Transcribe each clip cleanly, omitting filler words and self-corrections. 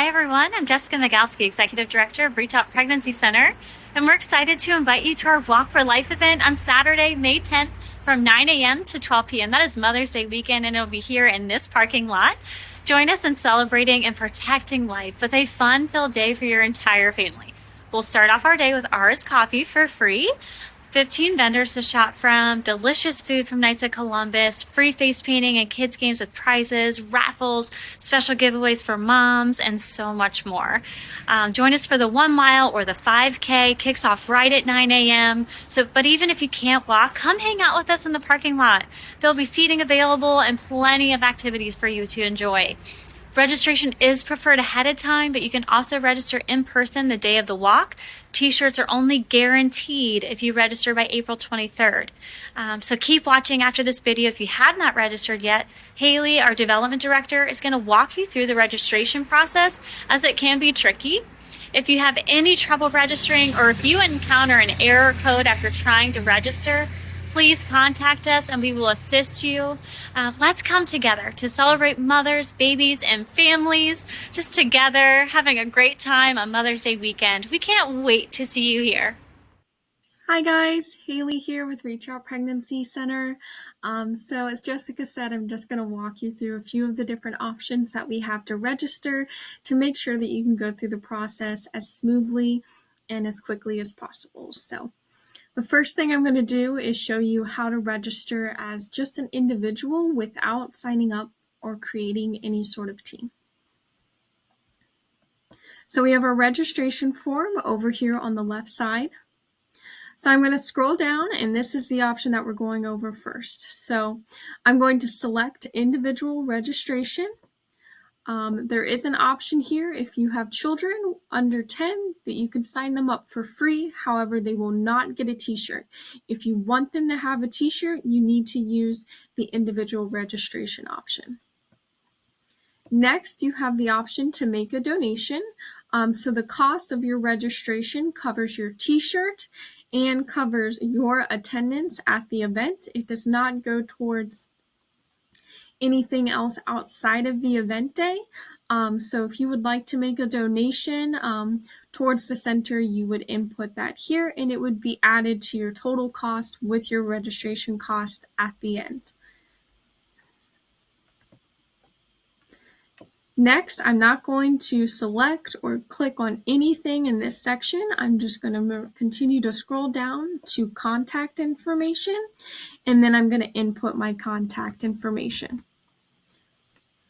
everyone. I'm Jessica Nagalski, Executive Director of Reach Out Pregnancy Center, and we're excited to invite you to our Walk for Life event on Saturday, May 10th from 9 a.m. to 12 p.m. That is Mother's Day weekend, and it'll be here in this parking lot. Join us in celebrating and protecting life with a fun-filled day for your entire family. We'll start off our day with Ours Coffee for free. 15 vendors to shop from, delicious food from Knights of Columbus, free face painting and kids games with prizes, raffles, special giveaways for moms, and so much more. Join us for the 1 mile or the 5K. Kicks off right at 9 a.m. But even if you can't walk, come hang out with us in the parking lot. There'll be seating available and plenty of activities for you to enjoy. Registration is preferred ahead of time, but you can also register in person the day of the walk. T-shirts are only guaranteed if you register by April 23rd. So keep watching after this video if you have not registered yet. Haley, our development director, is going to walk you through the registration process, as it can be tricky. If you have any trouble registering, or if you encounter an error code after trying to register, please contact us and we will assist you. Let's come together to celebrate mothers, babies, and families just together, having a great time on Mother's Day weekend. We can't wait to see you here. Hi guys, Haley here with Reach Out Pregnancy Center. So as Jessica said, I'm just going to walk you through a few of the different options that we have to register to make sure that you can go through the process as smoothly and as quickly as possible. So the first thing I'm going to do is show you how to register as just an individual without signing up or creating any sort of team. So we have our registration form over here on the left side. So I'm going to scroll down, and this is the option that we're going over first. So I'm going to select individual registration. There is an option here if you have children under 10 that you can sign them up for free. However, they will not get a t-shirt. If you want them to have a t-shirt, you need to use the individual registration option. Next, you have the option to make a donation. So the cost of your registration covers your t-shirt and covers your attendance at the event. It does not go towards anything else outside of the event day. So if you would like to make a donation towards the center, you would input that here, and it would be added to your total cost with your registration cost at the end. Next, I'm not going to select or click on anything in this section. I'm just going to continue to scroll down to contact information, and then I'm going to input my contact information.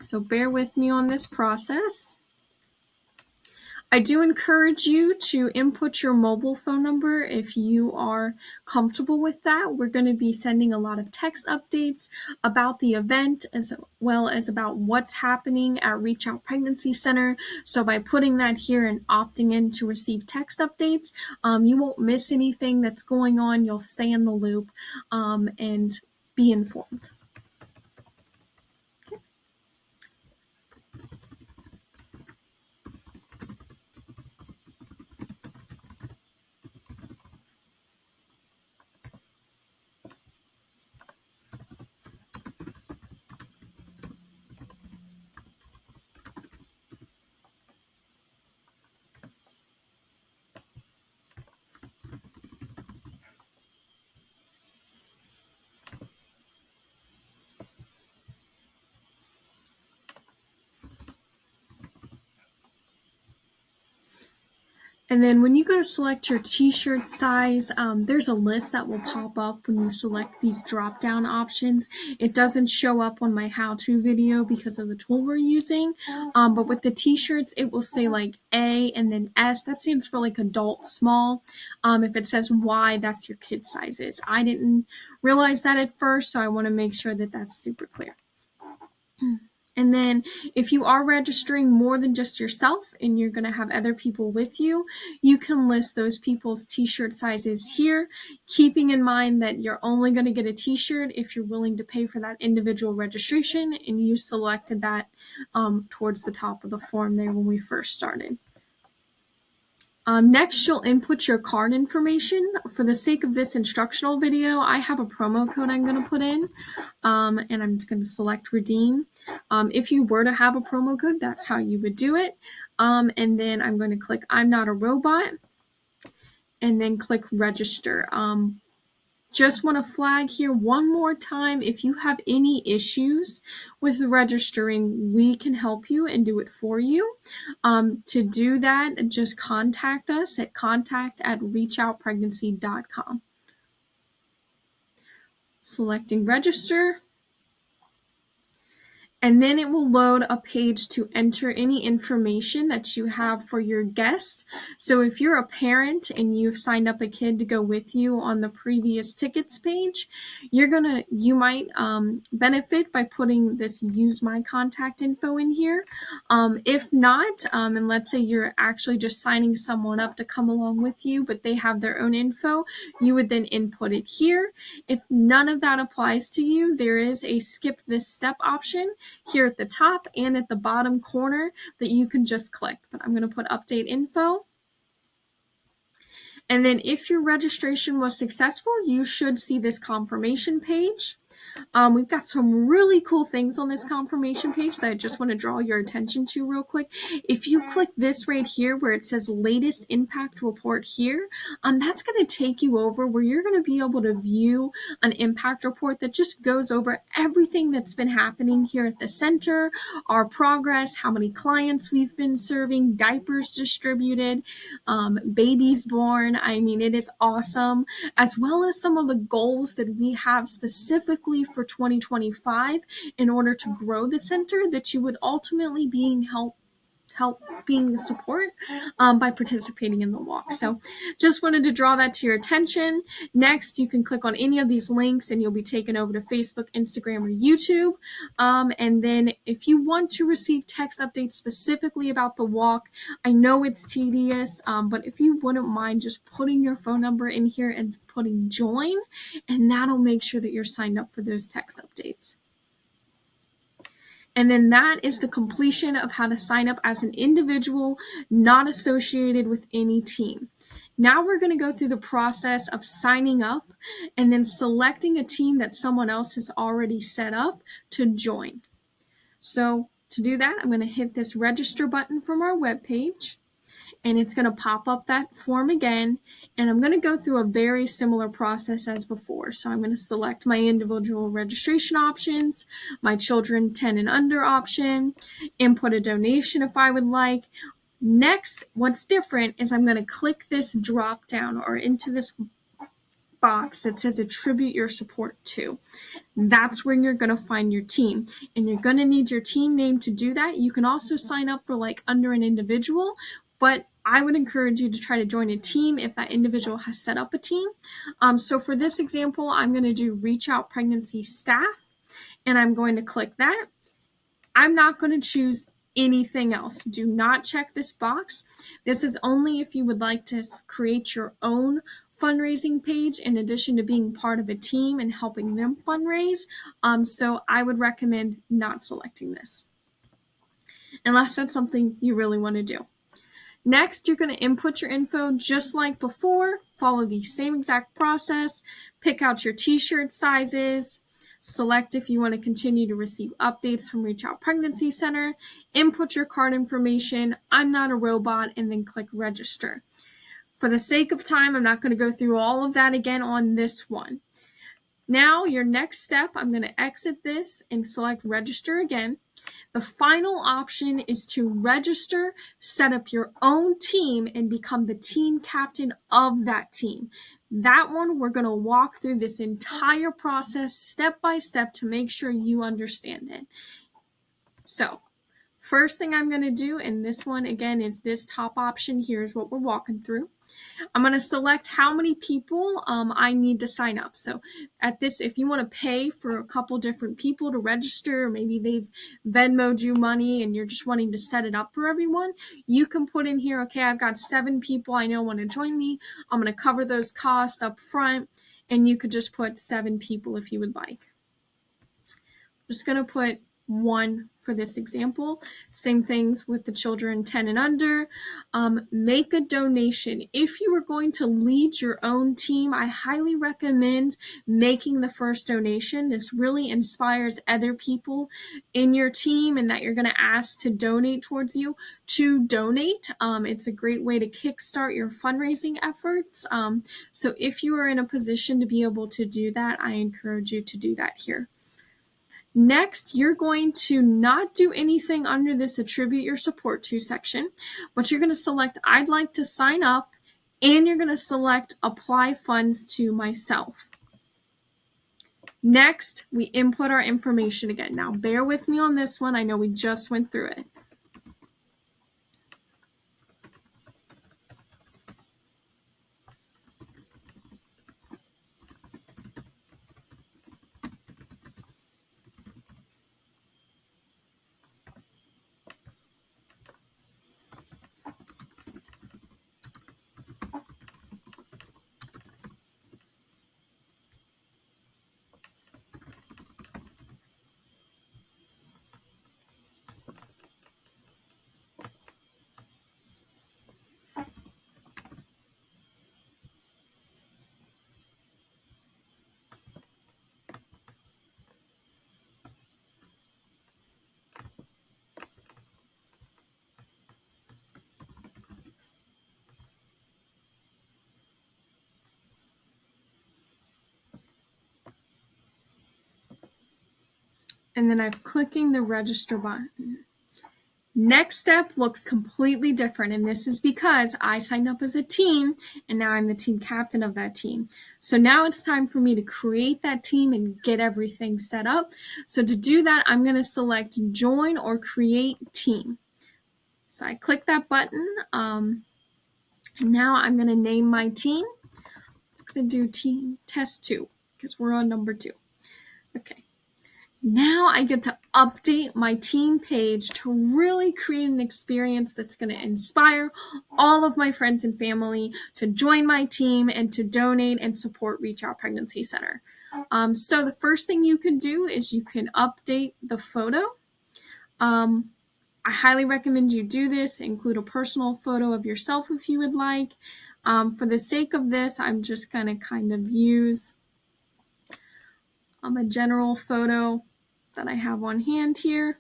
So bear with me on this process. I do encourage you to input your mobile phone number if you are comfortable with that. We're going to be sending a lot of text updates about the event as well as about what's happening at Reach Out Pregnancy Center. So by putting that here and opting in to receive text updates, you won't miss anything that's going on. You'll stay in the loop and be informed. And then when you go to select your t-shirt size, there's a list that will pop up when you select these drop-down options. It doesn't show up on my how-to video because of the tool we're using, but with the t-shirts, it will say like A and then S. That stands for like adult small. If it says Y, that's your kid sizes. I didn't realize that at first, so I want to make sure that that's super clear. And then if you are registering more than just yourself and you're going to have other people with you, you can list those people's t-shirt sizes here, keeping in mind that you're only going to get a t-shirt if you're willing to pay for that individual registration, and you selected that towards the top of the form there when we first started. Next, you'll input your card information. For the sake of this instructional video, I have a promo code I'm going to put in, and I'm just going to select redeem. If you were to have a promo code, that's how you would do it. And then I'm going to click I'm not a robot, and then click register. Just want to flag here one more time, if you have any issues with registering, we can help you and do it for you. To do that, just contact us at contact@reachoutpregnancy.com. Selecting register. And then it will load a page to enter any information that you have for your guest. So if you're a parent and you've signed up a kid to go with you on the previous tickets page, you might benefit by putting this use my contact info in here. If not, and let's say you're actually just signing someone up to come along with you, but they have their own info, you would then input it here. If none of that applies to you, there is a skip this step option here at the top and at the bottom corner that you can just click. But I'm going to put update info. And then if your registration was successful, you should see this confirmation page. We've got some really cool things on this confirmation page that I just want to draw your attention to real quick. If you click this right here where it says latest impact report here, that's going to take you over where you're going to be able to view an impact report that just goes over everything that's been happening here at the center, our progress, how many clients we've been serving, diapers distributed, babies born. I mean, it is awesome, as well as some of the goals that we have specifically for 2025 in order to grow the center that you would ultimately helping support by participating in the walk. So just wanted to draw that to your attention. Next, you can click on any of these links and you'll be taken over to Facebook, Instagram, or YouTube. And then if you want to receive text updates specifically about the walk, I know it's tedious, but if you wouldn't mind just putting your phone number in here and putting join, and that'll make sure that you're signed up for those text updates. And then that is the completion of how to sign up as an individual, not associated with any team. Now we're going to go through the process of signing up and then selecting a team that someone else has already set up to join. So to do that, I'm going to hit this register button from our webpage, and it's going to pop up that form again. And I'm going to go through a very similar process as before. So I'm going to select my individual registration options, my children 10 and under option, input a donation if I would like. Next, what's different is I'm going to click this drop down or into this box that says attribute your support to. That's where you're going to find your team, and you're going to need your team name to do that. You can also sign up for like under an individual, but I would encourage you to try to join a team if that individual has set up a team. So for this example, I'm going to do Reach Out Pregnancy Staff, and I'm going to click that. I'm not going to choose anything else. Do not check this box. This is only if you would like to create your own fundraising page in addition to being part of a team and helping them fundraise. So I would recommend not selecting this unless that's something you really want to do. Next, you're going to input your info just like before, follow the same exact process, pick out your t-shirt sizes, select if you want to continue to receive updates from Reach Out Pregnancy Center, input your card information, I'm not a robot, and then click register. For the sake of time, I'm not going to go through all of that again on this one. Now, your next step, I'm going to exit this and select register again. The final option is to register, set up your own team, and become the team captain of that team. That one, we're going to walk through this entire process step by step to make sure you understand it. So, first thing I'm going to do, and this one again is this top option here is what we're walking through. I'm going to select how many people I need to sign up. So at this, if you want to pay for a couple different people to register, or maybe they've Venmoed you money and you're just wanting to set it up for everyone, you can put in here, okay, I've got 7 people I know want to join me. I'm going to cover those costs up front, and you could just put 7 people if you would like. I'm just going to put 1 for this example. Same things with the children 10 and under. Make a donation. If you are going to lead your own team, I highly recommend making the first donation. This really inspires other people in your team and that you're going to ask to donate towards you to donate. It's a great way to kickstart your fundraising efforts. So if you are in a position to be able to do that, I encourage you to do that here. Next, you're going to not do anything under this attribute your support to section, but you're going to select I'd like to sign up, and you're going to select apply funds to myself. Next, we input our information again. Now, bear with me on this one. I know we just went through it. And then I'm clicking the register button. Next step looks completely different, and this is because I signed up as a team, and now I'm the team captain of that team. So now it's time for me to create that team and get everything set up. So to do that, I'm going to select Join or Create Team. So I click that button, and now I'm going to name my team. I'm going to do Team Test 2 because we're on number 2. Okay. Now I get to update my team page to really create an experience that's going to inspire all of my friends and family to join my team and to donate and support Reach Out Pregnancy Center. So the first thing you can do is you can update the photo. I highly recommend you do this. Include a personal photo of yourself if you would like. For the sake of this, I'm just going to kind of use a general photo that I have on hand here.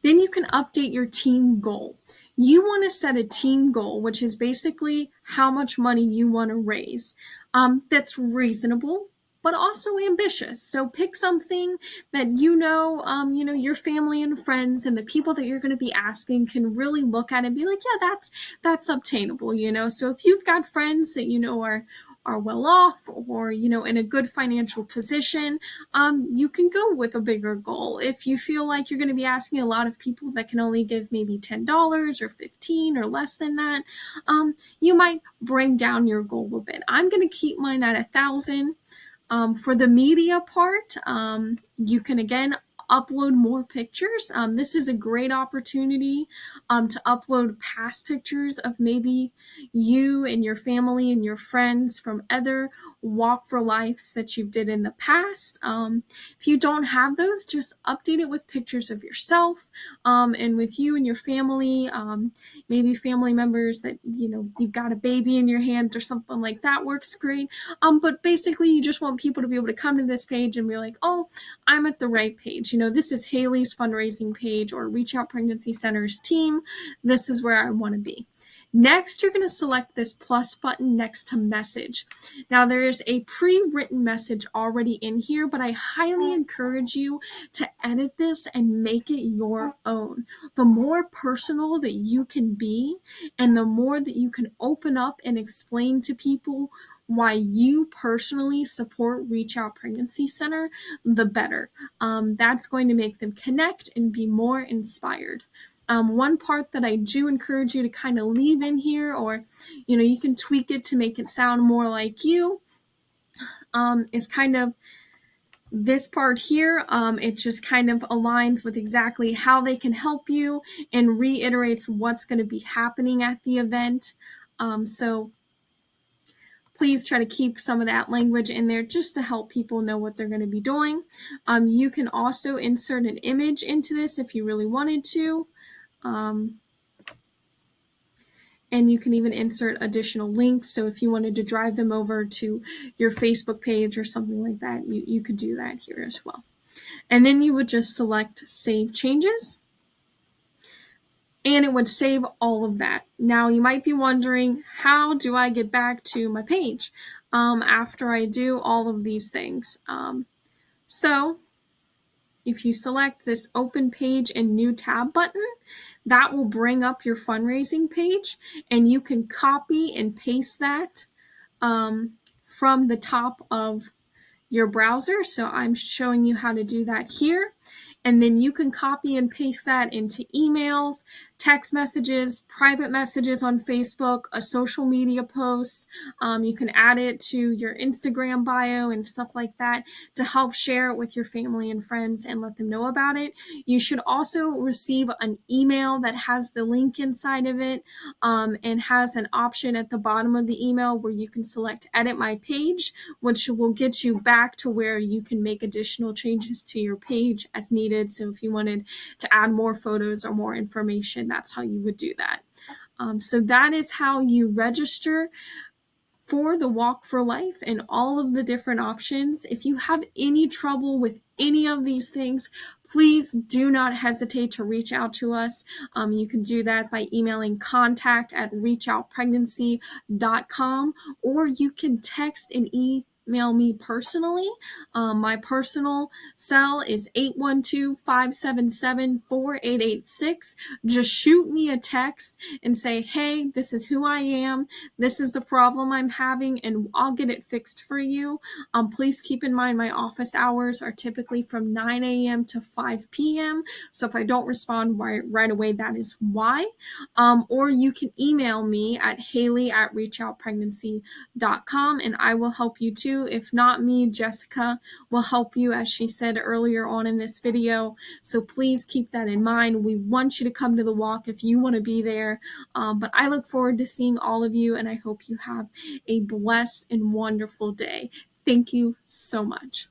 Then you can update your team goal. You want to set a team goal, which is basically how much money you want to raise. That's reasonable, but also ambitious. So pick something that you know, your family and friends and the people that you're going to be asking can really look at and be like, yeah, that's obtainable, So if you've got friends that are well off or in a good financial position, you can go with a bigger goal. If you feel like you're going to be asking a lot of people that can only give maybe $10 or $15 or less than that, you might bring down your goal a bit. I'm going to keep mine at $1,000. For the media part, you can again upload more pictures. This is a great opportunity to upload past pictures of maybe you and your family and your friends from other Walk for Lives that you did in the past. If you don't have those, just update it with pictures of yourself and with you and your family, maybe family members that, you've got a baby in your hand or something like that works great. But basically you just want people to be able to come to this page and be like, oh, I'm at the right page. This is Haley's fundraising page or Reach Out Pregnancy Center's team. This is where I want to be. Next, you're going to select this plus button next to message. Now, there is a pre-written message already in here, but I highly encourage you to edit this and make it your own. The more personal that you can be and the more that you can open up and explain to people why you personally support Reach Out Pregnancy Center, the better. That's going to make them connect and be more inspired. One part that I do encourage you to kind of leave in here, or, you can tweak it to make it sound more like you, is kind of this part here. It just kind of aligns with exactly how they can help you and reiterates what's going to be happening at the event. So please try to keep some of that language in there just to help people know what they're going to be doing. You can also insert an image into this if you really wanted to. And you can even insert additional links. So if you wanted to drive them over to your Facebook page or something like that, you could do that here as well. And then you would just select Save Changes, and it would save all of that. Now you might be wondering, how do I get back to my page after I do all of these things? So if you select this Open Page and New Tab button, that will bring up your fundraising page, and you can copy and paste that from the top of your browser. So I'm showing you how to do that here. And then you can copy and paste that into emails, text messages, private messages on Facebook, a social media post. You can add it to your Instagram bio and stuff like that to help share it with your family and friends and let them know about it. You should also receive an email that has the link inside of it and has an option at the bottom of the email where you can select Edit My Page, which will get you back to where you can make additional changes to your page as needed. So if you wanted to add more photos or more information, that's how you would do that. So that is how you register for the Walk for Life and all of the different options. If you have any trouble with any of these things, please do not hesitate to reach out to us. You can do that by emailing contact@reachoutpregnancy.com, or you can text and email me personally. My personal cell is 812-577-4886. Just shoot me a text and say, hey, this is who I am. This is the problem I'm having, and I'll get it fixed for you. Please keep in mind my office hours are typically from 9 a.m. to 5 p.m. So if I don't respond right away, that is why. Or you can email me at haley@reachoutpregnancy.com, and I will help you too. If not me, Jessica will help you, as she said earlier on in this video. So please keep that in mind. We want you to come to the walk if you want to be there. But I look forward to seeing all of you, and I hope you have a blessed and wonderful day. Thank you so much.